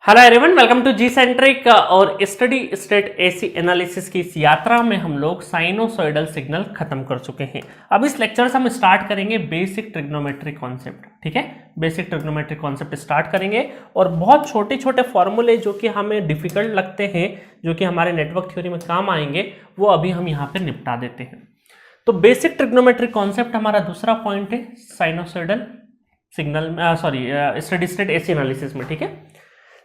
Hello everyone, welcome to जी सेंट्रिक और स्टडी स्टेट एसी एनालिसिस की इस यात्रा में हम लोग साइनोसॉइडल सिग्नल खत्म कर चुके हैं। अब इस लेक्चर से हम स्टार्ट करेंगे बेसिक ट्रिग्नोमेट्री कॉन्सेप्ट। ठीक है, बेसिक ट्रिग्नोमेट्री कॉन्सेप्ट स्टार्ट करेंगे और बहुत छोटे छोटे फॉर्मूले जो कि हमें डिफिकल्ट लगते हैं, जो कि हमारे नेटवर्क थ्योरी में काम आएंगे, वो अभी हम यहाँ पे निपटा देते हैं। तो बेसिक ट्रिग्नोमेट्री कॉन्सेप्ट हमारा दूसरा पॉइंट है sinusoidal signal study state AC analysis में। ठीक है,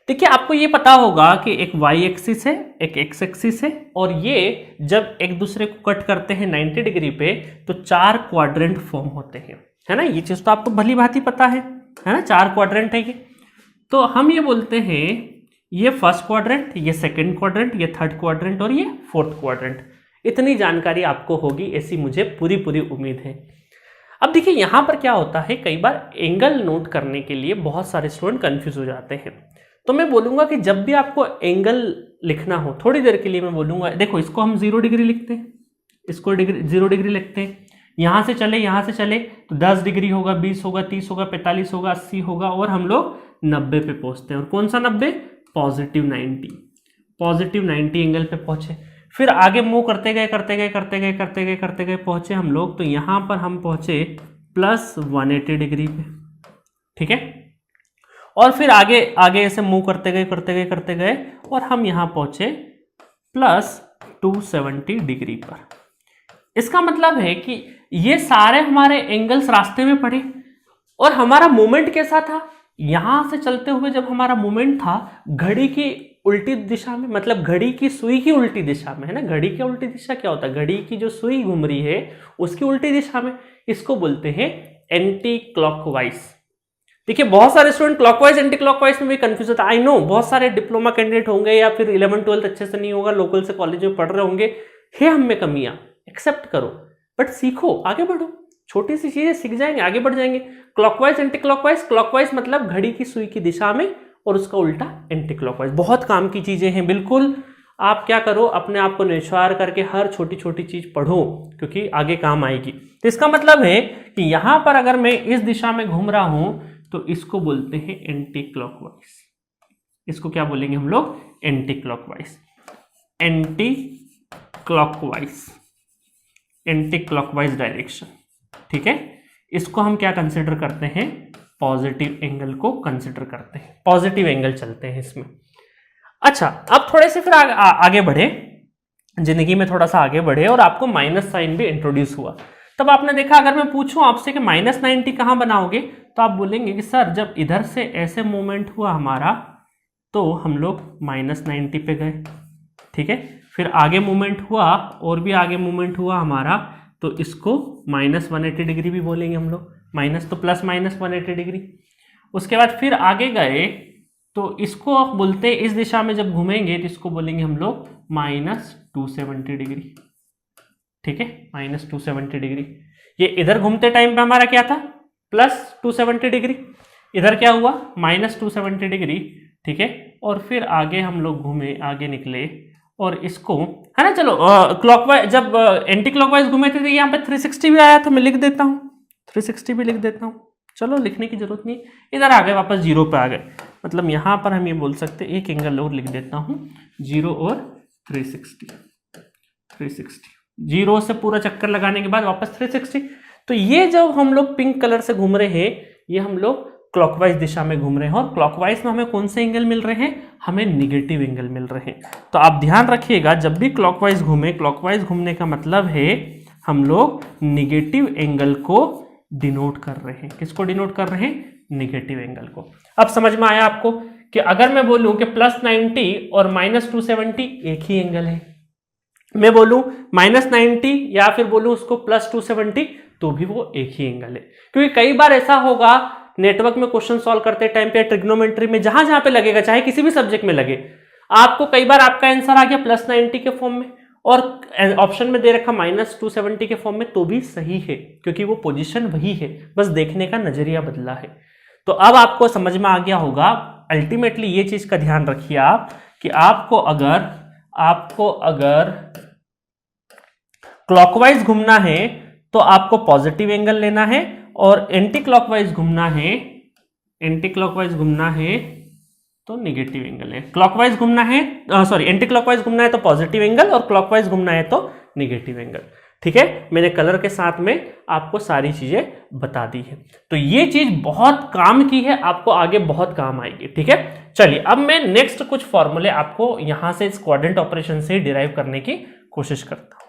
देखिए आपको ये पता होगा कि एक y एक्सिस है, एक x एक्सिस है, और ये जब एक दूसरे को कट करते हैं 90 डिग्री पे तो चार क्वाड्रेंट फॉर्म होते हैं, है ना। ये चीज तो आपको भली भांति पता है ना, चार क्वाड्रेंट है ये। तो हम ये बोलते हैं ये फर्स्ट क्वाड्रेंट, ये सेकंड क्वाड्रेंट, ये थर्ड क्वाड्रेंट और ये फोर्थ क्वाड्रेंट। इतनी जानकारी आपको होगी ऐसी मुझे पूरी उम्मीद है। अब देखिए यहाँ पर क्या होता है, कई बार एंगल नोट करने के लिए बहुत सारे स्टूडेंट कंफ्यूज हो जाते हैं। तो मैं बोलूंगा कि जब भी आपको एंगल लिखना हो, थोड़ी देर के लिए मैं बोलूंगा, देखो इसको हम 0 डिग्री लिखते हैं, इसको 0 डिग्री लिखते हैं। यहाँ से चले तो 10 डिग्री होगा, 20 होगा, 30 होगा, 45 होगा, 80 होगा, और हम लोग 90 पे पहुंचते हैं। और कौन सा 90? पॉजिटिव 90 एंगल पे पहुंचे। फिर आगे मूव करते गए पहुंचे हम लोग, तो यहाँ पर हम पहुंचे प्लस 180 डिग्री पे। ठीक है, और फिर आगे ऐसे मूव करते गए और हम यहां पहुंचे प्लस 270 डिग्री पर। इसका मतलब है कि ये सारे हमारे एंगल्स रास्ते में पड़े और हमारा मूवमेंट कैसा था, यहां से चलते हुए जब हमारा मूवमेंट था घड़ी की उल्टी दिशा में, मतलब घड़ी की सुई की उल्टी दिशा में, है ना। घड़ी की उल्टी दिशा क्या होता है? घड़ी की जो सुई घूम रही है उसकी उल्टी दिशा में। इसको बोलते हैं एंटी क्लॉकवाइज। देखिए बहुत सारे स्टूडेंट क्लॉकवाइज एंटी क्लॉकवाइज में भी कंफ्यूज होता है। आई नो बहुत सारे डिप्लोमा कैंडिडेट होंगे या फिर 11-12 अच्छे से नहीं होगा, लोकल से कॉलेज में पढ़ रहे होंगे, है हम में कमियां, एक्सेप्ट करो, बट सीखो, आगे बढ़ो, छोटी सी चीजें सीख जाएंगे, आगे बढ़ जाएंगे। क्लॉकवाइज एंटी क्लॉकवाइज, क्लॉकवाइज मतलब घड़ी की सुई की दिशा में और उसका उल्टा एंटी क्लॉकवाइज। बहुत काम की चीजें हैं। बिल्कुल आप क्या करो, अपने आप को निश्वार करके हर छोटी छोटी चीज पढ़ो, क्योंकि आगे काम आएगी। तो इसका मतलब है कि यहां पर अगर मैं इस दिशा में घूम रहा हूं तो इसको बोलते हैं एंटी क्लॉकवाइज। इसको क्या बोलेंगे हम लोग? Anti clockwise. Anti clockwise direction. ठीक है, इसको हम क्या कंसिडर करते हैं? पॉजिटिव एंगल को कंसिडर करते हैं, पॉजिटिव एंगल चलते हैं इसमें। अच्छा, अब थोड़े से फिर आगे बढ़े, जिंदगी में थोड़ा सा आगे बढ़े और आपको माइनस साइन भी इंट्रोड्यूस हुआ। तब आपने देखा, अगर मैं पूछूं आपसे कि -90 कहां बनाओगे, तो आप बोलेंगे कि सर जब इधर से ऐसे मूवमेंट हुआ हमारा तो हम लोग -90 पे गए। ठीक है, फिर आगे मूवमेंट हुआ और भी आगे मूवमेंट हुआ हमारा, तो इसको -180 डिग्री भी बोलेंगे हम लोग, माइनस तो प्लस -180 डिग्री। उसके बाद फिर आगे गए तो इसको आप बोलते हैं, इस दिशा में जब घूमेंगे तो इसको बोलेंगे हम लोग -270 डिग्री। ठीक है, -270 डिग्री। ये इधर घूमते टाइम पे हमारा क्या था? +270 डिग्री। इधर क्या हुआ? -270 डिग्री। ठीक है, और फिर आगे हम लोग घूमे, आगे निकले और इसको, है ना, चलो क्लॉकवाइज, जब एंटी क्लॉकवाइज घूमे थे तो यहाँ पे 360 भी आया था, मैं लिख देता हूँ, 360 भी लिख देता हूँ। चलो लिखने की जरूरत नहीं, इधर आ गए, वापस 0 पे आ गए। मतलब यहाँ पर हम ये बोल सकते हैं, एक एंगल और लिख देता हूँ, 0 और 360। 0 से पूरा चक्कर लगाने के बाद वापस 360। तो ये जब हम लोग पिंक कलर से घूम रहे हैं, ये हम लोग क्लॉकवाइज दिशा में घूम रहे हैं, और क्लॉकवाइज में हमें कौन से एंगल मिल रहे हैं? हमें निगेटिव एंगल मिल रहे हैं। तो आप ध्यान रखिएगा, जब भी क्लॉकवाइज घूमे, क्लॉकवाइज घूमने का मतलब है हम लोग निगेटिव एंगल को डिनोट कर रहे हैं। किसको डिनोट कर रहे हैं? निगेटिव एंगल को। अब समझ में आया आपको कि अगर मैं बोलूं कि +90 और -270 एक ही एंगल है, मैं बोलूं -90 या फिर बोलूं उसको +270, तो भी वो एक ही एंगल है। क्योंकि कई बार ऐसा होगा नेटवर्क में क्वेश्चन सॉल्व करते टाइम पे, ट्रिग्नोमेट्री में, जहां जहां पे लगेगा, चाहे किसी भी सब्जेक्ट में लगे, आपको कई बार आपका आंसर आ गया +90 के फॉर्म में और ऑप्शन में दे रखा -270 के फॉर्म में, तो भी सही है, क्योंकि वो पोजीशन वही है, बस देखने का नजरिया बदला है। तो अब आपको समझ में आ गया होगा। अल्टीमेटली ये चीज का ध्यान रखिए आप कि आपको अगर क्लॉकवाइज घूमना है तो आपको पॉजिटिव एंगल लेना है, और एंटी क्लॉकवाइज घूमना है तो निगेटिव एंगल है। क्लॉकवाइज घूमना है, सॉरी एंटी क्लॉकवाइज घूमना है तो पॉजिटिव एंगल, और क्लॉकवाइज घूमना है तो निगेटिव एंगल। ठीक है, मैंने कलर के साथ में आपको सारी चीजें बता दी है। तो ये चीज बहुत काम की है, आपको आगे बहुत काम आएगी। ठीक है, चलिए अब मैं नेक्स्ट कुछ फॉर्मूले आपको यहां से इस क्वाड्रेंट ऑपरेशन से डिराइव करने की कोशिश करता हूं।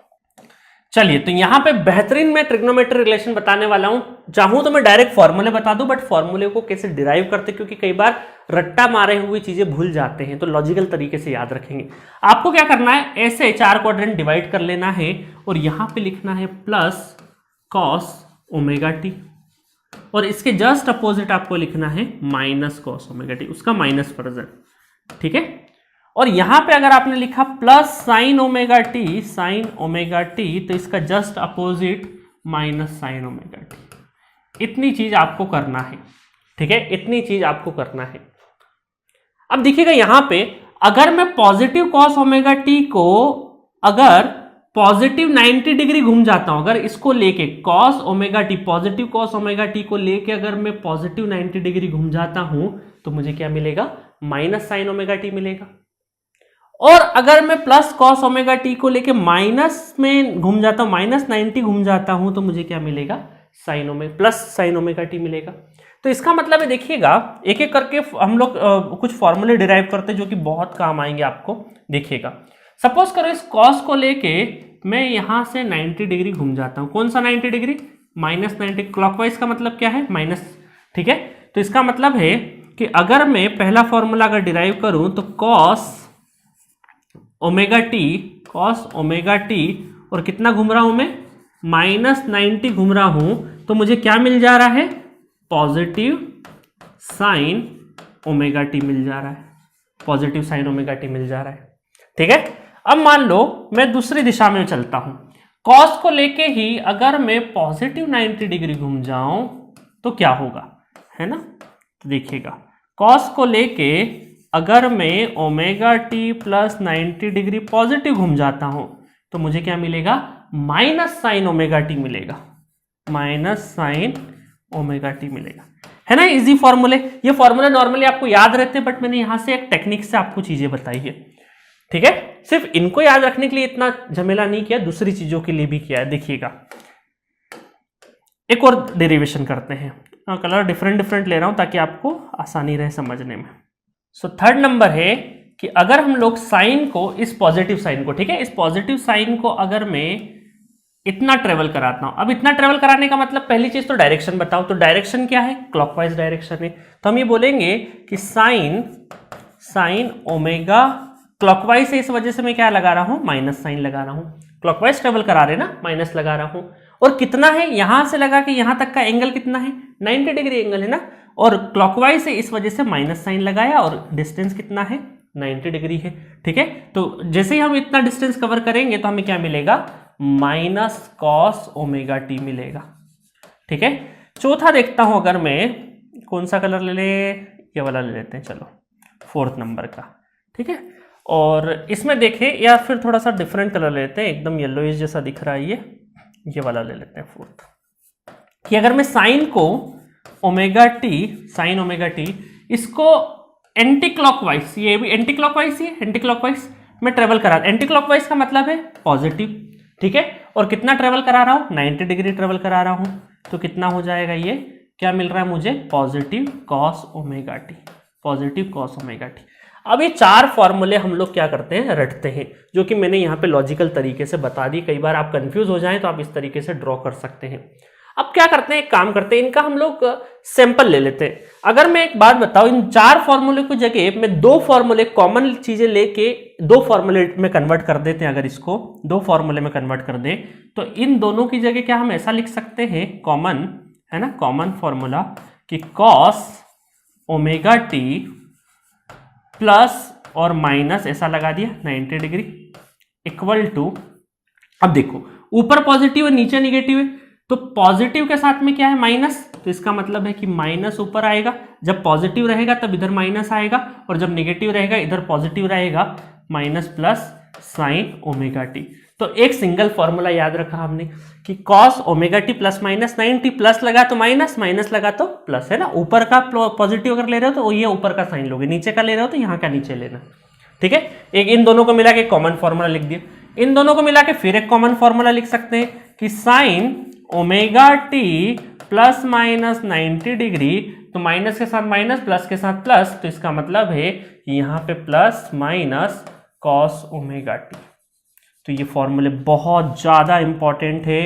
चलिए, तो यहां पे बेहतरीन मैं ट्रिग्नोमेट्री रिलेशन बताने वाला हूं। चाहूं तो मैं डायरेक्ट फॉर्मूले बता दूं, बट फॉर्मूले को कैसे डिराइव करते, क्योंकि कई बार रट्टा मारे हुए चीजें भूल जाते हैं, तो लॉजिकल तरीके से याद रखेंगे। आपको क्या करना है, ऐसे 4 क्वाड्रेंट डिवाइड कर लेना है और यहां पे लिखना है प्लस कॉस ओमेगा टी, और इसके जस्ट अपोजिट आपको लिखना है माइनस कॉस ओमेगा टी, उसका माइनस वर्जन। ठीक है, और यहां पे अगर आपने लिखा प्लस साइन ओमेगा टी, तो इसका just opposite minus sign omega T. इतनी चीज आपको करना है। ठीक है, इतनी चीज आपको करना है। अब देखिएगा यहां पे अगर मैं पॉजिटिव कॉस ओमेगा टी को अगर पॉजिटिव 90 डिग्री घूम जाता हूं, अगर इसको लेके cos omega T, positive cos omega T को लेके अगर मैं पॉजिटिव 90 डिग्री घूम जाता हूं, तो मुझे क्या मिलेगा, माइनस साइन ओमेगा टी मिलेगा। और अगर मैं प्लस कॉस ओमेगा टी को लेके माइनस में घूम जाता हूं, माइनस 90 घूम जाता हूं, तो मुझे क्या मिलेगा, sine omega, plus sign omega T मिलेगा। तो इसका मतलब है, देखिएगा एक एक करके हम लोग कुछ फॉर्मूले डिराइव करते हैं जो कि बहुत काम आएंगे आपको। देखिएगा, सपोज करो इस कॉस को लेके मैं यहां से 90 डिग्री घूम जाता हूं। कौन सा 90 डिग्री, माइनस 90। क्लॉकवाइज का मतलब क्या है, माइनस। ठीक है, तो इसका मतलब है कि अगर मैं पहला फॉर्मूला अगर डिराइव करूं तो कॉस ओमेगा टी, और कितना घूम रहा हूं मैं, माइनस 90 घूम रहा हूं, तो मुझे क्या मिल जा रहा है, पॉजिटिव साइन ओमेगा टी मिल जा रहा है, पॉजिटिव साइन ओमेगा टी मिल जा रहा है। ठीक है, अब मान लो मैं दूसरी दिशा में चलता हूं, कॉस को लेके ही अगर मैं पॉजिटिव 90 डिग्री घूम जाऊं तो क्या होगा, है ना। तो देखिएगा, कॉस को लेके अगर मैं omega t plus 90 degree positive घूम जाता हूं, तो मुझे क्या मिलेगा, माइनस साइन ओमेगा टी मिलेगा, माइनस साइन ओमेगा टी मिलेगा, है ना। इजी फॉर्मूले, ये फॉर्मूले नॉर्मली आपको याद रहते हैं, बट मैंने यहां से एक टेक्निक से आपको चीजें बताई है। ठीक है, सिर्फ इनको याद रखने के लिए इतना झमेला नहीं किया, दूसरी चीजों के लिए भी किया है। देखिएगा, एक और डेरिवेशन करते हैं। कलर डिफरेंट ले रहा हूं ताकि आपको आसानी रहे समझने में। सो थर्ड नंबर है कि अगर हम लोग साइन को, इस पॉजिटिव साइन को, ठीक है, इस पॉजिटिव साइन को अगर मैं इतना ट्रेवल कराता हूं, अब इतना ट्रेवल कराने का मतलब पहली चीज तो डायरेक्शन बताओ, तो डायरेक्शन क्या है, क्लॉकवाइज डायरेक्शन है। तो हम ये बोलेंगे कि साइन ओमेगा, क्लॉकवाइज है, इस वजह से मैं क्या लगा रहा हूं, माइनस साइन लगा रहा हूं। क्लॉकवाइज ट्रेवल करा रहे ना, माइनस लगा रहा हूं। और कितना है, यहां से लगा के यहां तक का एंगल कितना है, 90 डिग्री एंगल है ना, और क्लॉकवाइज से इस वजह से माइनस साइन लगाया, और डिस्टेंस कितना है, 90 डिग्री है। ठीक है, तो जैसे ही हम इतना डिस्टेंस कवर करेंगे तो हमें क्या मिलेगा, माइनस कॉस ओमेगा टी मिलेगा। ठीक है, चौथा देखता हूं, अगर मैं कौन सा कलर ले ले, ये वाला ले लेते हैं, चलो 4th नंबर का। ठीक है, और इसमें देखें, या फिर थोड़ा सा डिफरेंट कलर लेते हैं, एकदम येलोइश जैसा दिख रहा है, ये वाला ले लेते हैं 4th। कि अगर मैं साइन को omega T, sign omega T, इसको एंटी क्लॉकवाइज, ये भी एंटी क्लॉकवाइज ही है, एंटी क्लॉकवाइज में ट्रेवल करा, एंटी क्लॉकवाइज का मतलब है पॉजिटिव। ठीक है, और कितना ट्रेवल करा रहा हूं, 90 डिग्री ट्रेवल करा रहा हूं, तो कितना हो जाएगा, ये क्या मिल रहा है मुझे, positive cos omega T, positive cos omega T. अब ये 4 फॉर्मूले हम लोग क्या करते हैं, रटते हैं, जो कि मैंने यहाँ पे लॉजिकल तरीके से बता दी। कई बार आप कंफ्यूज हो जाएं तो आप इस तरीके से ड्रॉ कर सकते हैं। अब क्या करते हैं, एक काम करते हैं, इनका हम लोग सैंपल ले लेते हैं। अगर मैं एक बात बताऊं, इन 4 फॉर्मूले को जगह मैं 2 फॉर्मूले कॉमन चीजें लेके 2 फॉर्मूले में कन्वर्ट कर देते हैं। अगर इसको 2 फॉर्मूले में कन्वर्ट कर दें तो इन दोनों की जगह क्या हम ऐसा लिख सकते हैं, कॉमन, है ना, कॉमन फॉर्मूला कि कॉस ओमेगा टी प्लस और माइनस ऐसा लगा दिया 90 डिग्री इक्वल टू, अब देखो ऊपर पॉजिटिव है नीचे निगेटिव है, तो पॉजिटिव के साथ में क्या है, माइनस, तो इसका मतलब है कि माइनस ऊपर आएगा। जब पॉजिटिव रहेगा तब इधर माइनस आएगा, और जब निगेटिव रहेगा इधर पॉजिटिव रहेगा, minus plus sign omega t. तो एक सिंगल फॉर्मूला याद रखा हमने कि cos omega t plus minus 90, plus लगा तो माइनस, माइनस लगा तो प्लस, है ना। ऊपर का पॉजिटिव अगर ले रहे हो तो ये ऊपर का साइन लोगे, नीचे का ले रहे हो तो यहाँ का नीचे लेना, ठीक है। एक इन दोनों को मिला के कॉमन फॉर्मूला लिख दिया। इन दोनों को मिला के फिर एक कॉमन फॉर्मूला लिख सकते हैं कि sign omega t plus minus 90 degree, तो माइनस के साथ माइनस, प्लस के साथ प्लस, तो इसका मतलब है यहाँ पे plus minus cos omega t. तो ये फॉर्मूले बहुत ज़्यादा इंपॉर्टेंट है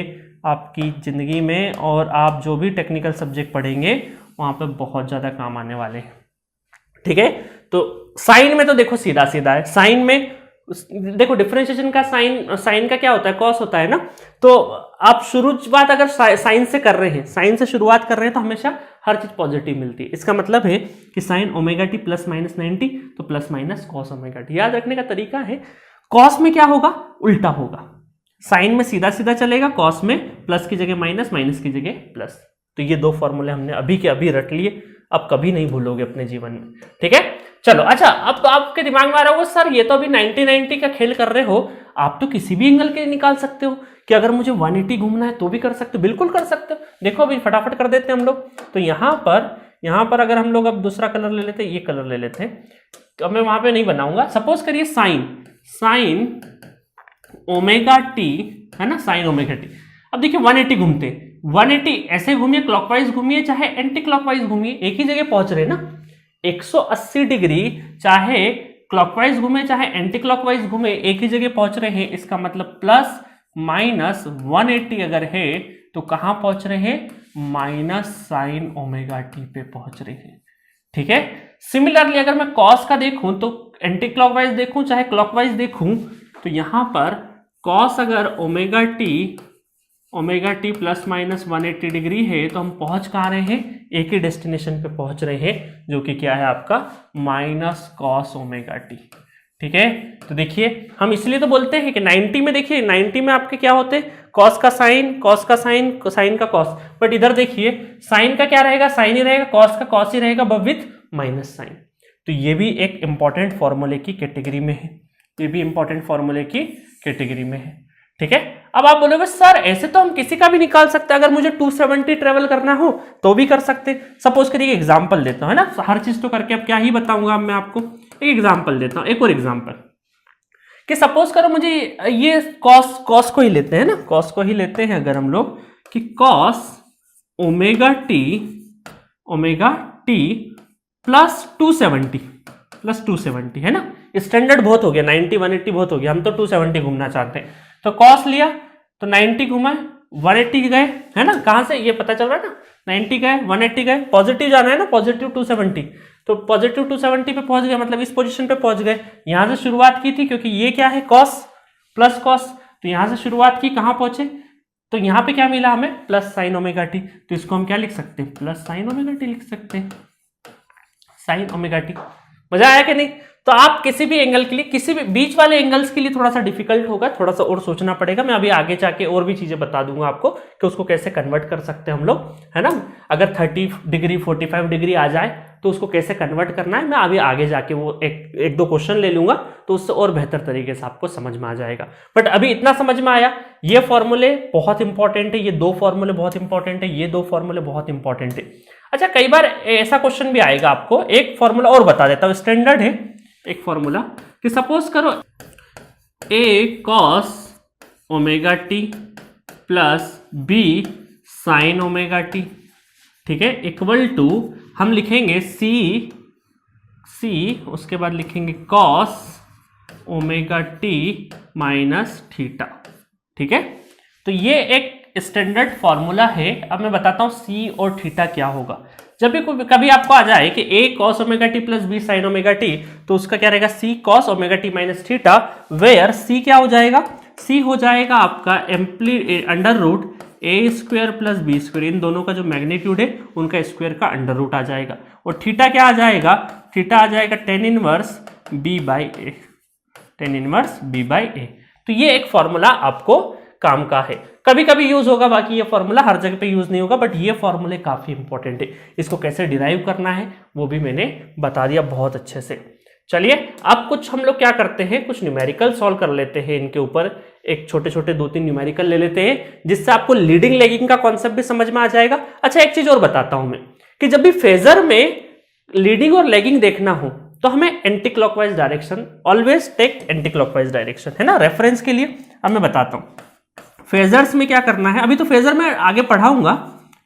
आपकी ज़िंदगी में, और आप जो भी टेक्निकल सब्जेक्ट पढ़ेंगे वहाँ पे बहुत ज़्यादा काम आने वाले हैं, ठीक है। तो साइन में तो देखो सीधा सीधा है, साइन में देखो डिफरेंशिएशन का साइन का क्या होता है, कॉस होता है ना। तो आप शुरुआत अगर साइन से कर रहे हैं, साइन से शुरुआत कर रहे हैं तो हमेशा हर चीज पॉजिटिव मिलती है। इसका मतलब है कि sign omega t plus minus 90, तो plus minus cos omega T. याद रखने का तरीका है, कॉस में क्या होगा, उल्टा होगा। साइन में सीधा सीधा चलेगा, कॉस में प्लस की जगह माइनस, माइनस की जगह प्लस। तो ये दो फॉर्मूले हमने अभी के अभी रट लिए, अब कभी नहीं भूलोगे अपने जीवन में, ठीक है। चलो अच्छा, अब आपके दिमाग में आ रहा होगा सर ये तो अभी 90-90 का खेल कर रहे हो, आप तो किसी भी एंगल के निकाल सकते हो कि अगर मुझे 180 घूमना है तो भी कर सकते हो। बिल्कुल कर सकते हो, देखो अभी फटाफट कर देते हैं हम लोग। तो यहाँ पर अगर हम लोग अब दूसरा कलर ले लेते हैं, ये कलर ले लेते हैं, तो अब मैं वहां पे नहीं बनाऊंगा। सपोज करिए साइन ओमेगा टी, है ना, साइन ओमेगा टी। अब देखिए 180 घूमते, 180 ऐसे घूमिए, क्लॉकवाइज घूमिए चाहे एंटी क्लॉकवाइज घूमिए, एक ही जगह पहुंच रहे ना। 180 डिग्री चाहे क्लॉकवाइज घूमे चाहे एंटी क्लॉकवाइज घूमे, एक ही जगह पहुंच रहे हैं। इसका मतलब प्लस माइनस 180 अगर है तो कहां पहुंच रहे हैं, माइनस साइन ओमेगा टी पे पहुंच रहे हैं, ठीक है। सिमिलरली अगर मैं कॉस का देखूं तो एंटी क्लॉकवाइज देखूं चाहे क्लॉकवाइज देखूं, तो यहां पर कॉस अगर omega t plus minus 180 degree है तो हम पहुंच कहाँ रहे हैं, एक ही डेस्टिनेशन पे पहुंच रहे हैं, जो कि क्या है आपका माइनस कॉस ओमेगा टी, ठीक है। तो देखिए हम इसलिए तो बोलते हैं कि 90 में, देखिए 90 में आपके क्या होते हैं, कॉस का साइन, साइन का कॉस। बट इधर देखिए साइन का क्या रहेगा, साइन ही रहेगा, कॉस का कॉस ही रहेगा, बट विथ माइनस साइन। तो ये भी एक इंपॉर्टेंट फॉर्मूले की कैटेगरी में है, ये भी इंपॉर्टेंट फॉर्मूले की कैटेगरी में है, ठीक है। अब आप बोलोगे सर ऐसे तो हम किसी का भी निकाल सकते हैं, अगर मुझे 270 ट्रेवल करना हो तो भी कर सकते। सपोज करिए एग्जांपल देता हूं, है ना, हर चीज तो करके अब क्या ही बताऊंगा। अब मैं आपको एक एग्जांपल देता हूं, एक और एग्जांपल कि सपोज करो मुझे ये कॉस को ही लेते हैं ना, कॉस को ही लेते हैं अगर हम लोग, कि कॉस ओमेगा टी प्लस 270 है ना। स्टैंडर्ड बहुत हो गया, 90 180 बहुत हो गया, हम तो 270 घूमना चाहते हैं। तो कॉस लिया तो 90 घुमा, 180 गए, है ना। कहां से ये पता चल रहा है ना, 90 गए 180 गए, पॉजिटिव जाना है ना, पॉजिटिव 270, तो पॉजिटिव 270 पे पहुंच गए, मतलब इस पोजीशन पे पहुंच गए। यहां से शुरुआत की थी क्योंकि ये क्या है, कॉस प्लस कॉस, तो यहां से शुरुआत की, कहां पहुंचे, तो यहां पे क्या मिला हमें, प्लस साइन ओमेगा टी। तो इसको हम क्या लिख सकते हैं, प्लस साइन ओमेगा टी लिख सकते हैं, साइन ओमेगा टी। मजा आया कि नहीं। तो आप किसी भी एंगल के लिए, किसी भी बीच वाले एंगल्स के लिए थोड़ा सा डिफिकल्ट होगा, थोड़ा सा और सोचना पड़ेगा। मैं अभी आगे जाके और भी चीजें बता दूंगा आपको कि उसको कैसे कन्वर्ट कर सकते हैं हम लोग, है ना। अगर 30 डिग्री 45 डिग्री आ जाए तो उसको कैसे कन्वर्ट करना है, मैं अभी आगे जाके वो एक दो क्वेश्चन ले लूंगा, तो उससे और बेहतर तरीके से आपको समझ में आ जाएगा। बट अभी इतना समझ में आया, ये फॉर्मूले बहुत इंपॉर्टेंट है, ये दो फॉर्मूले बहुत इंपॉर्टेंट है, ये दो फॉर्मूले बहुत इंपॉर्टेंट है। अच्छा, कई बार ऐसा क्वेश्चन भी आएगा आपको, एक फॉर्मूला और बता देता हूं, स्टैंडर्ड है एक फॉर्मूला, कि सपोज करो a cos omega t plus b sine omega T, ठीक है, इक्वल टू हम लिखेंगे c उसके बाद लिखेंगे cos omega t minus theta, ठीक है। तो ये एक स्टैंडर्ड फॉर्मूला है। अब मैं बताता हूं c और थीटा क्या होगा। जब भी कभी आपको आ जाए कि a cos omega t plus b sine omega t, तो उसका क्या रहेगा, c cos omega t minus theta, where c क्या हो जाएगा, c हो जाएगा आपका under root a square plus b square, इन दोनों का जो मैग्नीट्यूड है उनका स्क्वायर का अंडर रूट आ जाएगा। और थीटा क्या आ जाएगा, थीटा आ जाएगा tan inverse b by a। तो ये एक फॉर्मूला आपको काम का है, कभी कभी यूज होगा, बाकी ये फॉर्मूला हर जगह पे यूज नहीं होगा। बट ये फॉर्मूले काफी इंपॉर्टेंट है, इसको कैसे डिराइव करना है वो भी मैंने बता दिया बहुत अच्छे से। चलिए अब कुछ हम लोग क्या करते हैं, कुछ न्यूमेरिकल सॉल्व कर लेते हैं इनके ऊपर, एक छोटे छोटे 2-3 न्यूमेरिकल ले लेते हैं जिससे आपको लीडिंग लेगिंग का कॉन्सेप्ट भी समझ में आ जाएगा। अच्छा एक चीज और बताता हूं मैं कि जब भी फेजर में लीडिंग और लेगिंग देखना हो तो हमें anticlockwise direction, always take anticlockwise direction, है ना, रेफरेंस के लिए। अब मैं बताता हूं फेजर्स में क्या करना है, अभी तो फेजर में आगे पढ़ाऊंगा,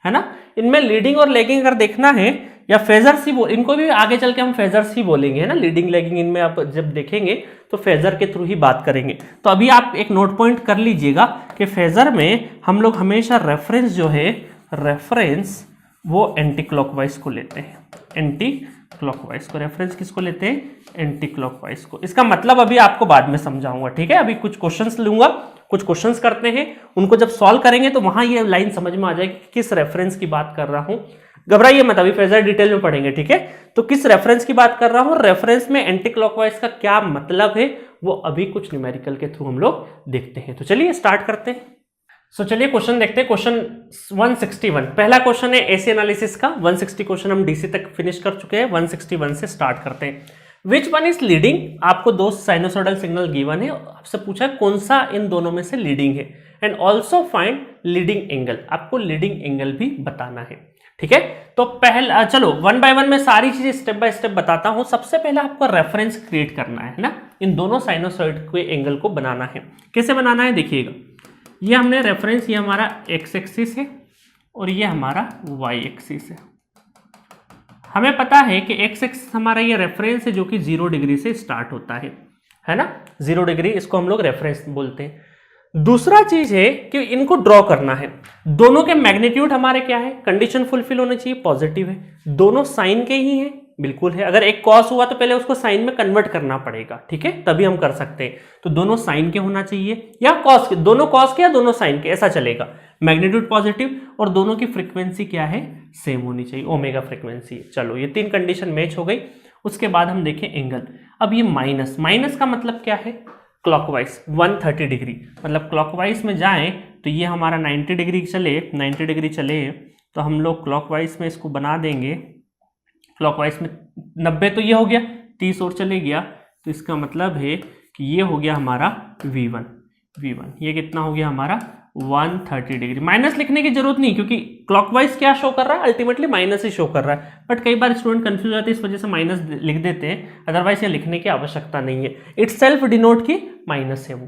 है ना। इनमें लीडिंग और लेगिंग अगर देखना है या फेजर्स ही इनको भी आगे चल के हम फेजर्स ही बोलेंगे, है ना। लीडिंग लेगिंग इनमें आप जब देखेंगे तो फेजर के थ्रू ही बात करेंगे। तो अभी आप एक नोट पॉइंट कर लीजिएगा कि फेजर में हम लोग हमेशा रेफरेंस जो है, रेफरेंस वो एंटी क्लॉकवाइज को लेते हैं, एंटी क्लॉकवाइज को। रेफरेंस किसको लेते हैं, एंटी क्लॉकवाइज को। इसका मतलब अभी आपको बाद में समझाऊंगा, ठीक है। अभी कुछ क्वेश्चंस लूंगा, कुछ क्वेश्चंस करते हैं, उनको जब सॉल्व करेंगे तो वहां ये लाइन समझ में आ जाएगी किस रेफरेंस की बात कर रहा हूं। घबराइए मत, अभी फेजर डिटेल में पढ़ेंगे, ठीक है। तो किस रेफरेंस की बात कर रहा हूं, रेफरेंस में एंटी क्लॉकवाइज का क्या मतलब है, वो अभी कुछ न्यूमेरिकल के थ्रू हम लोग देखते हैं। तो चलिए स्टार्ट करते हैं। सो चलिए क्वेश्चन देखते हैं। क्वेश्चन 161 पहला क्वेश्चन है एसी एनालिसिस का। 160 क्वेश्चन हम डीसी तक फिनिश कर चुके हैं, 161 से स्टार्ट करते हैं। विच वन इज लीडिंग, आपको दो साइनोसॉइडल सिग्नल गिवन है, आपसे पूछा है कौन सा इन दोनों में से लीडिंग है, and also find leading angle, आपको लीडिंग एंगल भी बताना है, ठीक है। तो पहला चलो वन बाय वन में सारी चीजें स्टेप बाय स्टेप बताता हूं। सबसे पहले आपको रेफरेंस क्रिएट करना है ना, इन दोनों साइनोसॉइड के एंगल को बनाना है। कैसे बनाना है देखिएगा, ये हमने रेफरेंस, ये हमारा एक्स एक्सिस है और ये हमारा वाई एक्सिस है। हमें पता है कि एक्स एक्सिस हमारा ये रेफरेंस है जो कि 0 डिग्री से स्टार्ट होता है ना, 0 डिग्री, इसको हम लोग रेफरेंस बोलते हैं। दूसरा चीज है कि इनको ड्रॉ करना है। दोनों के मैग्नीट्यूड हमारे क्या है, कंडीशन फुलफिल होनी चाहिए, पॉजिटिव है। दोनों साइन के ही हैं, बिल्कुल है। अगर एक कॉस हुआ तो पहले उसको साइन में कन्वर्ट करना पड़ेगा, ठीक है, तभी हम कर सकते हैं। तो दोनों साइन के होना चाहिए या कॉस के, दोनों कॉस के या दोनों साइन के, ऐसा चलेगा। मैग्नीट्यूड पॉजिटिव और दोनों की फ्रीक्वेंसी क्या है, सेम होनी चाहिए, ओमेगा फ्रीक्वेंसी। चलो ये 3 कंडीशन मैच हो गई। उसके बाद हम देखें एंगल। अब ये माइनस, माइनस का मतलब क्या है, क्लॉकवाइज 130 डिग्री, मतलब क्लॉकवाइज में जाएं तो ये हमारा 90 डिग्री चले, 90 डिग्री चले तो हम लोग क्लॉकवाइज में इसको बना देंगे। क्लॉकवाइज में 90 तो ये हो गया, 30 और चले गया, तो इसका मतलब है कि ये हो गया हमारा V1, ये कितना हो गया हमारा 130 डिग्री। माइनस लिखने की जरूरत नहीं क्योंकि क्लॉकवाइज क्या शो कर रहा है, अल्टीमेटली माइनस ही शो कर रहा है, बट कई बार स्टूडेंट कंफ्यूज होते हैं, इस वजह से माइनस लिख देते हैं, अदरवाइज ये लिखने की आवश्यकता नहीं है, इट्स सेल्फ डिनोट की माइनस है वो।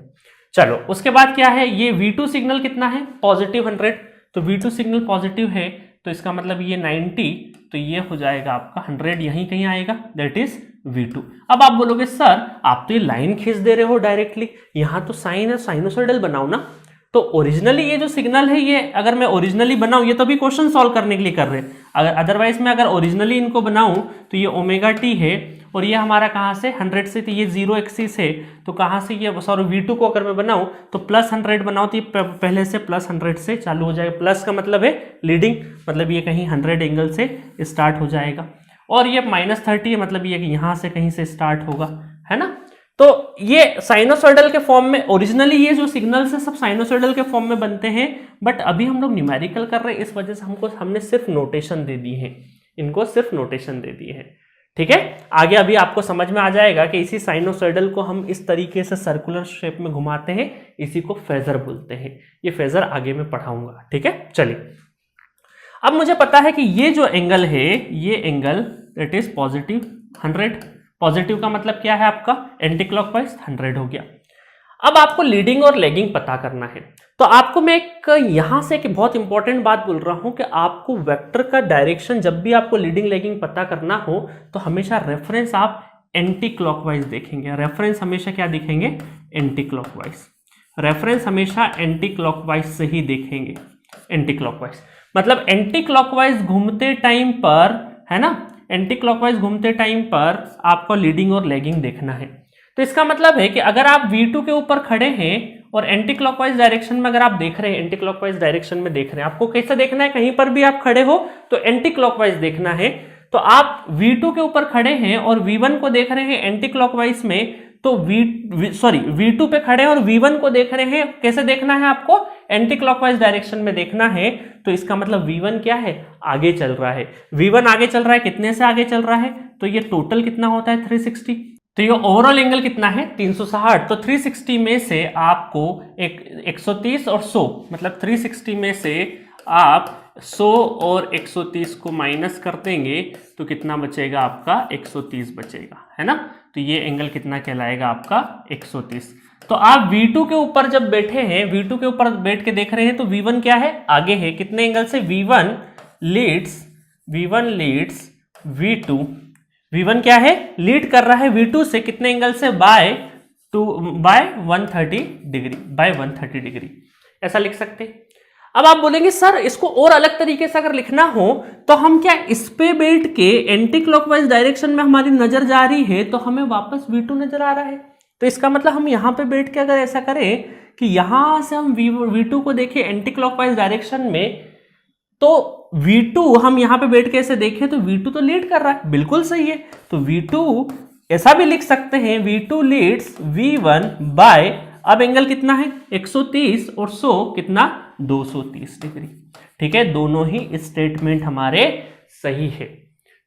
चलो उसके बाद क्या है, ये V2 सिग्नल कितना है, पॉजिटिव 100, तो V2 सिग्नल पॉजिटिव है तो इसका मतलब ये 90, तो ये हो जाएगा आपका 100 यहीं कहीं आएगा, दैट इज V2। अब आप बोलोगे सर आप तो ये लाइन खींच दे रहे हो डायरेक्टली, यहां तो साइन है, साइनोसॉइडल बनाओ ना। तो ओरिजिनली ये जो सिग्नल है, ये अगर मैं ओरिजिनली बनाऊं, ये तो भी क्वेश्चन सॉल्व करने के लिए कर रहे हैं, अगर अदरवाइज मैं अगर ओरिजिनली इनको बनाऊं तो ये ओमेगा टी है और ये हमारा कहाँ से 100 से, तो ये 0 एक्सिस है, तो कहाँ से ये, सॉरी V2 को अगर मैं बनाऊं तो +100 बनाऊं तो ये पहले से +100 से चालू हो जाएगा। प्लस का मतलब है लीडिंग, मतलब ये कहीं 100 एंगल से स्टार्ट हो जाएगा, और ये -30 है, मतलब ये यहाँ से कहीं से स्टार्ट होगा, है ना। तो ये साइनोसॉइडल के फॉर्म में, ओरिजिनली ये जो सिग्नल्स है सब साइनोसॉइडल के फॉर्म में बनते हैं, बट अभी हम लोग न्यूमेरिकल कर रहे हैं, इस वजह से हमने सिर्फ नोटेशन दे दी है, इनको सिर्फ नोटेशन दे दी है, ठीक है। आगे अभी आपको समझ में आ जाएगा कि इसी साइनोसॉइडल को हम इस तरीके से सर्कुलर शेप में घुमाते हैं, इसी को फेजर बोलते हैं। ये फेजर आगे में पढ़ाऊंगा, ठीक है। चलिए अब मुझे पता है कि ये जो एंगल है, ये angle that is positive 100, positive का मतलब क्या है आपका, एंटी क्लॉकवाइज 100 हो गया। अब आपको लीडिंग और लैगिंग पता करना है, तो आपको मैं एक यहां से एक बहुत इंपॉर्टेंट बात बोल रहा हूं कि आपको वेक्टर का डायरेक्शन, जब भी आपको लीडिंग लैगिंग पता करना हो तो हमेशा रेफरेंस आप एंटी क्लॉकवाइज देखेंगे। रेफरेंस हमेशा क्या दिखेंगे, एंटी क्लॉकवाइज। रेफरेंस हमेशा एंटी क्लॉकवाइज से ही देखेंगे, एंटी क्लॉकवाइज मतलब एंटी क्लॉकवाइज घूमते टाइम पर, है ना, एंटी क्लॉकवाइज घूमते टाइम पर आपको लीडिंग और लैगिंग देखना है। तो इसका मतलब है कि अगर आप V2 के ऊपर खड़े हैं और एंटी क्लॉकवाइज डायरेक्शन में अगर आप देख रहे हैं, एंटी क्लॉकवाइज डायरेक्शन में देख रहे हैं, आपको कैसे देखना है, कहीं पर भी आप खड़े हो तो एंटी क्लॉकवाइज देखना है। तो आप V2 के ऊपर खड़े हैं और V1 को देख रहे हैं एंटी क्लॉकवाइज में, तो V2 पे खड़े हैं और V1 को देख रहे हैं, कैसे देखना है आपको, एंटी क्लॉकवाइज डायरेक्शन में देखना है। तो इसका मतलब V1 क्या है, आगे चल रहा है। V1 आगे चल रहा है, कितने से आगे चल रहा है, तो ये टोटल कितना होता है 360, तो ये ओवरऑल एंगल कितना है 360। तो 360 में से आपको 130 और 100, मतलब 360 में से आप 100 और 130 को माइनस कर देंगे तो कितना बचेगा आपका 130 बचेगा, है ना। तो ये एंगल कितना कहलाएगा आपका 130। तो आप V2 के ऊपर जब बैठे हैं, V2 के ऊपर बैठ के देख रहे हैं, तो V1 क्या है, आगे है, कितने एंगल से, V1 लीड्स V2, V1 क्या है, लीड कर रहा है V2 से, कितने एंगल से, बाय 130 डिग्री, ऐसा लिख सकते हैं। अब आप बोलेंगे सर इसको और अलग तरीके से अगर लिखना हो तो हम क्या, इस पे बैठ के एंटी क्लॉकवाइज डायरेक्शन में हमारी नजर जा रही है तो हमें वापस V2 नजर आ रहा है, तो इसका मतलब हम यहां पे बैठ के अगर ऐसा करें कि यहां से हम V2 को देखें एंटी क्लॉकवाइज डायरेक्शन में, तो V2 हम यहां पे बैठ के ऐसे देखें तो V2 तो लीड कर रहा है, बिल्कुल सही है। तो V2 ऐसा भी लिख सकते हैं, V2 लीड्स V1 बाय, अब एंगल कितना है 130 और 100 कितना 230 डिग्री। ठीक है, दोनों ही स्टेटमेंट हमारे सही है,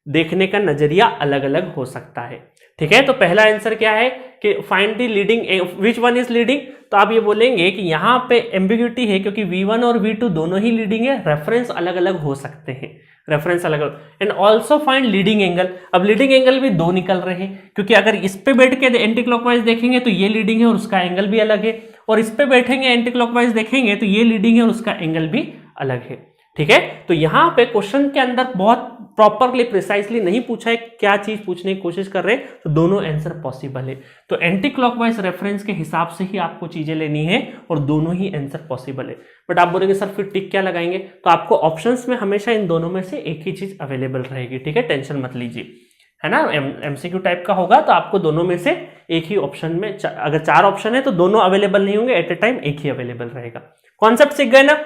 देखने का नजरिया अलग अलग हो सकता है। ठीक है, तो पहला आंसर क्या है कि find the leading, which one is leading. तो आप ये बोलेंगे कि यहां पे एम्बिग्यूटी है क्योंकि V1 और V2 दोनों ही लीडिंग है, रेफरेंस अलग अलग हो सकते हैं, रेफरेंस अलग अलग। And also find leading angle. अब लीडिंग एंगल भी दो निकल रहे हैं क्योंकि अगर इस पे बैठ के एंटी क्लॉकवाइज देखेंगे तो ये लीडिंग है और उसका एंगल भी अलग है, और इस पे बैठेंगे एंटी क्लॉकवाइज देखेंगे तो ये लीडिंग है और उसका एंगल भी अलग है। ठीक है, तो यहां पे क्वेश्चन के अंदर बहुत प्रॉपरली प्रिसाइसली नहीं पूछा है क्या चीज पूछने की कोशिश कर रहे हैं, तो दोनों आंसर पॉसिबल है। तो एंटी क्लॉकवाइज रेफरेंस के हिसाब से ही आपको चीजें लेनी है और दोनों ही आंसर पॉसिबल है। बट आप बोलेंगे सर फिर टिक क्या लगाएंगे, तो आपको ऑप्शंस में हमेशा इन दोनों में से एक ही चीज अवेलेबल रहेगी। ठीक है, टेंशन मत लीजिए, है ना। एमसीक्यू टाइप का होगा तो आपको दोनों में से एक ही ऑप्शन में, अगर 4 ऑप्शन है तो दोनों अवेलेबल नहीं होंगे, एट ए टाइम एक ही अवेलेबल रहेगा। कॉन्सेप्ट सीख गए ना,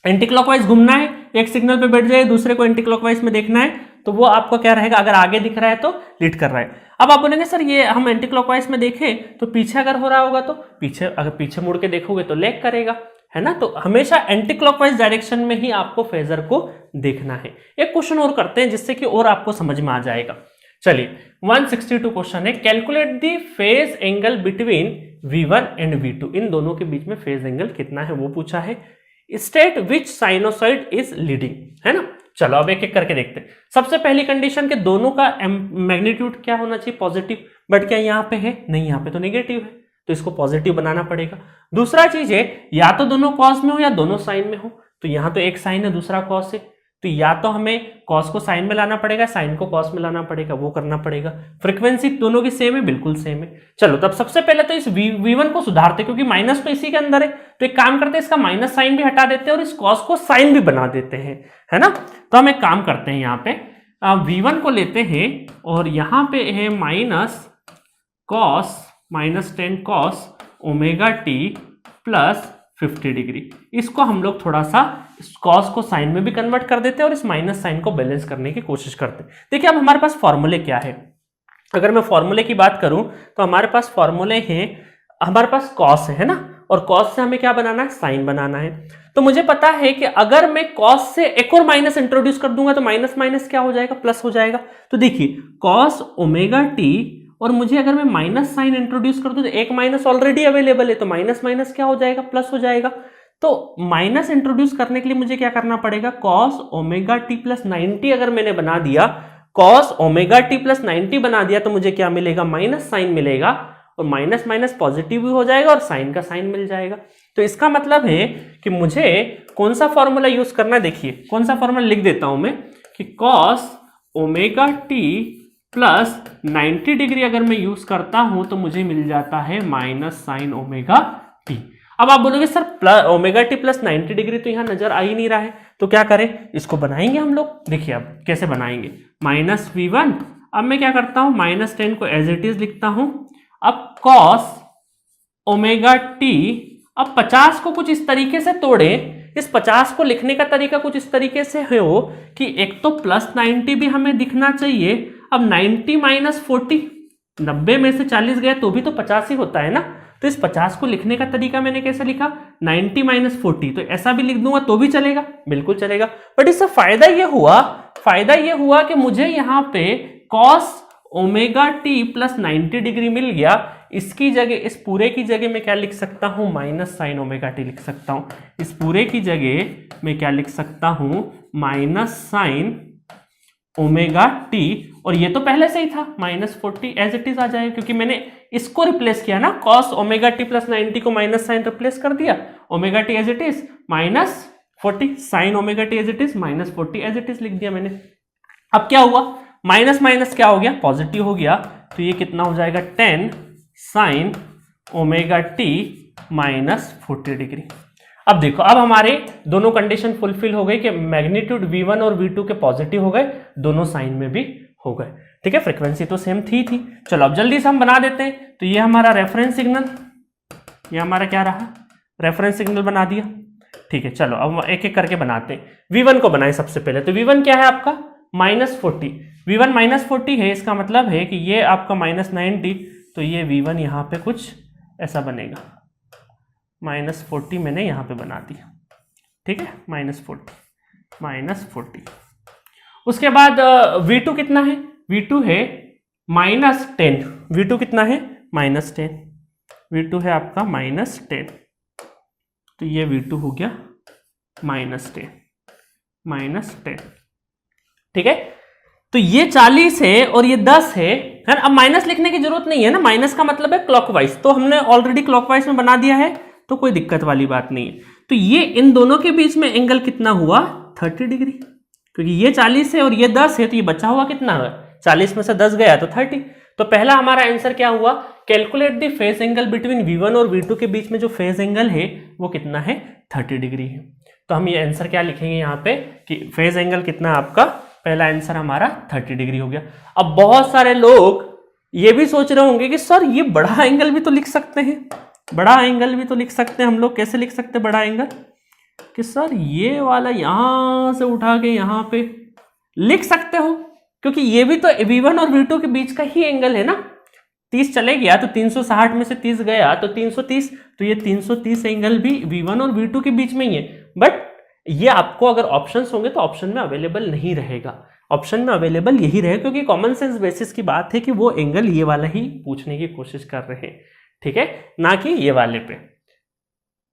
एंटी क्लॉकवाइज घूमना है, एक सिग्नल पे बैठ जाए, दूसरे को एंटी क्लॉकवाइज में देखना है, तो वो आपको क्या रहेगा, अगर आगे दिख रहा है तो लीड कर रहा है। अब आप बोलेंगे सर ये हम एंटी क्लॉकवाइज में देखें तो पीछे अगर हो रहा होगा तो पीछे, अगर पीछे मुड़ के देखोगे तो लैग करेगा, है ना। तो हमेशा एंटी क्लॉकवाइज डायरेक्शन में ही आपको फेजर को देखना है। एक क्वेश्चन और करते हैं जिससे कि और आपको समझ में आ जाएगा। चलिए 162 क्वेश्चन है, calculate the phase angle between V1 and V2, इन दोनों के बीच में फेज एंगल कितना है वो पूछा है। State which sinusoid is leading, है ना। चलो अब एक एक करके देखते हैं। सबसे पहली कंडीशन के दोनों का मैग्नीट्यूड क्या होना चाहिए, पॉजिटिव, बट क्या यहाँ पे है, नहीं, यहाँ पे तो नेगेटिव है, तो इसको पॉजिटिव बनाना पड़ेगा। दूसरा चीज है, या तो दोनों कॉस में हो या दोनों साइन में हो, तो यहाँ तो एक साइन है दूसरा कॉस है, तो या तो हमें कॉस को साइन में लाना पड़ेगा, साइन को कॉस में लाना पड़ेगा, वो करना पड़ेगा। फ्रीक्वेंसी दोनों की सेम है, बिल्कुल सेम है। चलो तब सबसे पहले तो इस V1 को सुधारते, क्योंकि माइनस तो इसी के अंदर है, तो एक काम करते हैं, इसका माइनस साइन भी हटा देते हैं और इस कॉस को साइन भी बना देते हैं, है ना। तो हम एक काम करते हैं, यहाँ पे V1 को लेते हैं और यहाँ पे है minus cos -10 cos omega t plus 50 degree. इसको हम लोग थोड़ा सा कॉस को साइन में भी कन्वर्ट कर देते हैं और इस माइनस साइन को बैलेंस करने की कोशिश करते हैं। देखिए अब हमारे पास फॉर्मूले क्या है, अगर मैं फॉर्मूले की बात करूं तो हमारे पास फॉर्मूले हैं, हमारे पास कॉस है ना, और कॉस से हमें क्या बनाना है, साइन बनाना है। तो मुझे पता है कि अगर मैं कॉस से एक और माइनस इंट्रोड्यूस कर दूंगा तो माइनस माइनस क्या हो जाएगा, प्लस हो जाएगा। तो देखिए कॉस ओमेगा टी, और मुझे अगर मैं माइनस साइन इंट्रोड्यूस कर दूं तो एक माइनस ऑलरेडी अवेलेबल है, तो माइनस माइनस क्या हो जाएगा, प्लस हो जाएगा। तो माइनस इंट्रोड्यूस करने के लिए मुझे क्या करना पड़ेगा, कॉस ओमेगा टी प्लस 90 अगर मैंने बना दिया, कॉस ओमेगा टी प्लस 90 बना दिया, तो मुझे क्या मिलेगा, माइनस साइन मिलेगा, और माइनस माइनस पॉजिटिव भी हो जाएगा और साइन का साइन मिल जाएगा। तो इसका मतलब है कि मुझे कौन सा फॉर्मूला यूज करना है, देखिए कौन सा फॉर्मूला लिख देता हूं मैं, कि cos omega t plus 90 degree अगर मैं यूज करता हूं तो मुझे मिल जाता है माइनस साइन ओमेगा टी। अब आप बोलोगे sir plus omega t plus 90 degree तो यहां नजर आ ही नहीं रहा है, तो क्या करें, इसको बनाएंगे हम लोग। देखिए अब कैसे बनाएंगे, माइनस V1, अब मैं क्या करता हूं, -10 को एज इट इज लिखता हूं। अब कॉस ओमेगा टी, अब 50 को कुछ इस तरीके से तोड़े, इस 50 को लिखने का तरीका कुछ इस तरीके से हो कि एक तो प्लस 90 भी हमें दिखना चाहिए। अब 90 माइनस 40, 90 में से 40 गए तो भी तो 50 ही होता है ना, तो इस 50 को लिखने का तरीका मैंने कैसे लिखा, 90 माइनस 40, तो ऐसा भी लिख दूंगा तो भी चलेगा, बिल्कुल चलेगा। बट इससे फायदा ये हुआ कि मुझे यहाँ पे cos omega t plus 90 degree मिल गया, इसकी जगह, इस पूरे की जगह मैं क्या लिख सकता हूं, माइनस साइन ओमेगा टी लिख सकता हूं। इस पूरे की जगह मैं क्या लिख सकता हूं, माइनस साइन ओमेगा टी, और ये तो पहले से ही था -40 एज इट इज आ जाएगा, क्योंकि मैंने इसको रिप्लेस किया ना, कॉस ओमेगा टी प्लस 90 को माइनस साइन रिप्लेस कर दिया, omega t as it is -40, sine omega t as it is -40 as it is लिख दिया मैंने। अब क्या हुआ, माइनस माइनस क्या हो गया, पॉजिटिव हो गया, तो ये कितना हो जाएगा 10 साइन ओमेगा टी -40 डिग्री। अब देखो, अब हमारे दोनों कंडीशन फुलफिल हो गई कि मैग्नीट्यूड V1 और V2 के पॉजिटिव हो गए, दोनों साइन में भी हो गए, ठीक है, फ्रीक्वेंसी तो सेम थी। चलो अब जल्दी से हम बना देते हैं। तो ये हमारा रेफरेंस सिग्नल, ये हमारा क्या रहा, रेफरेंस सिग्नल बना दिया, ठीक है। चलो अब एक एक करके बनाते हैं। V1 को बनाए सबसे पहले, तो V1 क्या है आपका -40, V1 -40 है, इसका मतलब है कि ये आपका -90, तो ये V1 यहाँ पे कुछ ऐसा बनेगा, -40 मैंने यहाँ पे बना दिया, ठीक है, -40। उसके बाद V2 कितना है, V2 है -10, V2 कितना है -10, V2 है आपका -10, तो ये V2 हो गया -10, ठीक है। तो ये 40 है और ये 10 है ना। अब माइनस लिखने की जरूरत नहीं है ना, माइनस का मतलब है क्लॉकवाइज, तो हमने ऑलरेडी क्लॉकवाइज में बना दिया है, तो कोई दिक्कत वाली बात नहीं है। तो ये इन दोनों के बीच में एंगल कितना हुआ, 30 डिग्री, क्योंकि ये 40 है और ये 10 है, तो ये बचा हुआ कितना है, 40 में से 10 गया तो 30। तो पहला हमारा आंसर क्या हुआ, calculate the phase angle between V1 और V2 के बीच में जो फेज एंगल है वो कितना है, 30 डिग्री है। तो हम ये आंसर क्या लिखेंगे यहाँ पे कि फेज एंगल कितना आपका, पहला आंसर हमारा 30 डिग्री हो गया। अब बहुत सारे लोग ये भी सोच रहे होंगे कि सर ये बड़ा एंगल भी तो लिख सकते हैं, बड़ा एंगल भी तो लिख सकते हैं हम लोग, कैसे लिख सकते हैं बड़ा एंगल, कि सर ये वाला यहां से उठा के यहां पे लिख सकते हो, क्योंकि ये भी तो V1 और V2 के बीच का ही एंगल है ना। 30 चले गया तो 360 में से 30 गया तो 330, तो ये 330 एंगल भी V1 और V2 के बीच में ही है। बट ये आपको अगर ऑप्शंस होंगे तो ऑप्शन में अवेलेबल नहीं रहेगा, ऑप्शन में अवेलेबल यही रहेगा, क्योंकि कॉमन सेंस बेसिस की बात है कि वो एंगल ये वाला ही पूछने की कोशिश कर रहे हैं, ठीक है, ना कि ये वाले पे।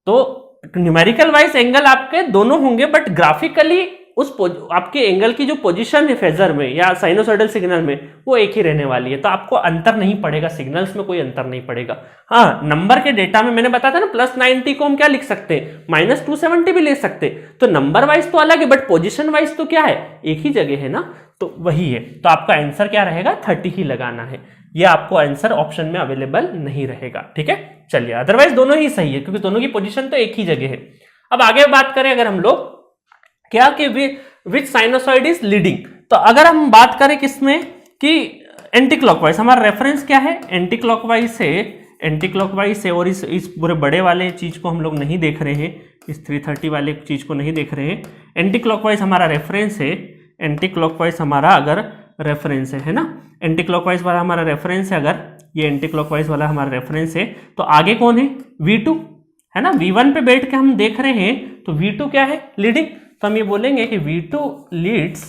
तो न्यूमेरिकल वाइज एंगल आपके दोनों होंगे, बट ग्राफिकली उस आपके एंगल की जो पोजीशन है फेजर में या साइनोसॉइडल सिग्नल में वो एक ही रहने वाली है, तो आपको अंतर नहीं पड़ेगा, सिग्नल्स में कोई अंतर नहीं पड़ेगा। हाँ, नंबर के डेटा में मैंने बताया था ना, +90 को हम क्या लिख सकते हैं, -270 भी ले सकते, तो नंबर वाइज तो अलग है, बट पोजीशन वाइज तो क्या है, एक ही जगह है ना, तो वही है। तो आपका आंसर क्या रहेगा, 30 ही लगाना है, ये आपको आंसर ऑप्शन में अवेलेबल नहीं रहेगा, ठीक है। चलिए, अदरवाइज दोनों ही सही है, क्योंकि दोनों की पोजीशन तो एक ही जगह है। अब आगे बात करें अगर हम लोग क्या कि विच साइनोसॉइड इज लीडिंग, तो अगर हम बात करें किसमें कि एंटी क्लॉकवाइज, हमारा रेफरेंस क्या है, एंटी क्लॉकवाइज से, और इस पूरे बड़े वाले चीज को हम लोग नहीं देख रहे हैं, इस 330 वाले चीज को नहीं देख रहे हैं, एंटी क्लॉकवाइज हमारा रेफरेंस है, एंटी क्लॉकवाइज हमारा अगर रेफरेंस है ना, एंटी क्लॉकवाइज वाला हमारा रेफरेंस है, अगर ये एंटी क्लॉकवाइज वाला हमारा रेफरेंस है, तो आगे कौन है, V2 है ना, V1 पे बैठ के हम देख रहे हैं, तो V2 क्या है, लीडिंग, तो हम ये बोलेंगे कि V2 Leeds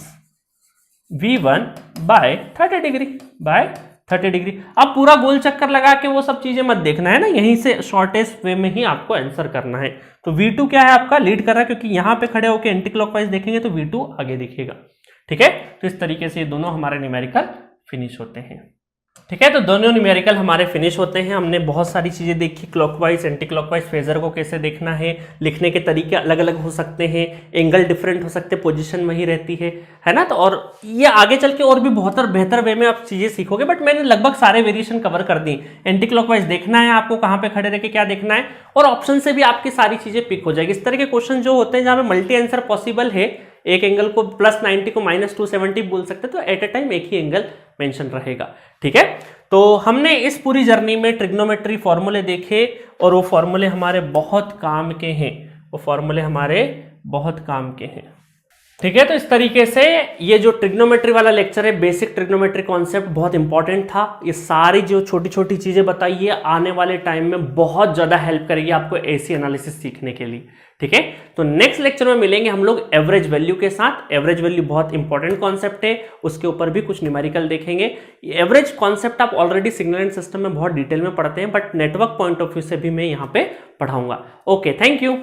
V1 bye 30 degree. अब पूरा गोल चक्कर लगा के वो सब चीजें मत देखना है ना, यहीं से शॉर्टेस्ट वे में ही आपको आंसर करना है। तो V2 क्या है आपका, लीड कर रहा है, क्योंकि यहां पे खड़े होकर एंटी क्लॉकवाइज देखेंगे तो V2 आगे दिखेगा, ठीक है। तो इस तरीके से ये दोनों हमारे न्यूमेरिकल फिनिश होते हैं, ठीक है। तो दोनों न्यूमेरिकल हमारे फिनिश होते हैं। हमने बहुत सारी चीजें देखी, क्लॉकवाइज एंटी क्लॉकवाइज फेजर को कैसे देखना है, लिखने के तरीके अलग अलग हो सकते हैं, एंगल डिफरेंट हो सकते हैं, पोजीशन वही रहती है ना। तो और ये आगे चल के और भी बहुत बेहतर वे में आप चीजें सीखोगे, बट मैंने लगभग सारे वेरिएशन कवर कर दी। एंटी क्लॉकवाइज देखना है आपको, कहाँ पे खड़े रह के क्या देखना है, और ऑप्शन से भी आपकी सारी चीजें पिक हो जाएगी। इस तरह के क्वेश्चन जो होते हैं जहां पे मल्टी आंसर पॉसिबल है, एक एंगल को +90 को -270 बोल सकते हैं, तो एट ए टाइम एक ही एंगल मेंशन रहेगा, ठीक है। तो हमने इस पूरी जर्नी में ट्रिग्नोमेट्री फॉर्मूले देखे, और वो फॉर्मूले हमारे बहुत काम के हैं, ठीक है, तो इस तरीके से ये जो ट्रिग्नोमेट्री वाला लेक्चर है, बेसिक ट्रिग्नोमेट्री कॉन्सेप्ट, बहुत इंपॉर्टेंट था। ये सारी जो छोटी छोटी चीजें बताई है आने वाले टाइम में बहुत ज्यादा हेल्प करेगी आपको एसी एनालिसिस सीखने के लिए। ठीक है, तो नेक्स्ट लेक्चर में मिलेंगे हम लोग एवरेज वैल्यू के साथ। एवरेज वैल्यू बहुत इंपॉर्टेंट कॉन्सेप्ट है, उसके ऊपर भी कुछ न्यूमेरिकल देखेंगे। एवरेज कॉन्सेप्ट आप ऑलरेडी सिग्नल एंड सिस्टम में बहुत डिटेल में पढ़ते हैं, but network point of view से भी मैं यहाँ पे पढ़ाऊंगा। Okay, thank you.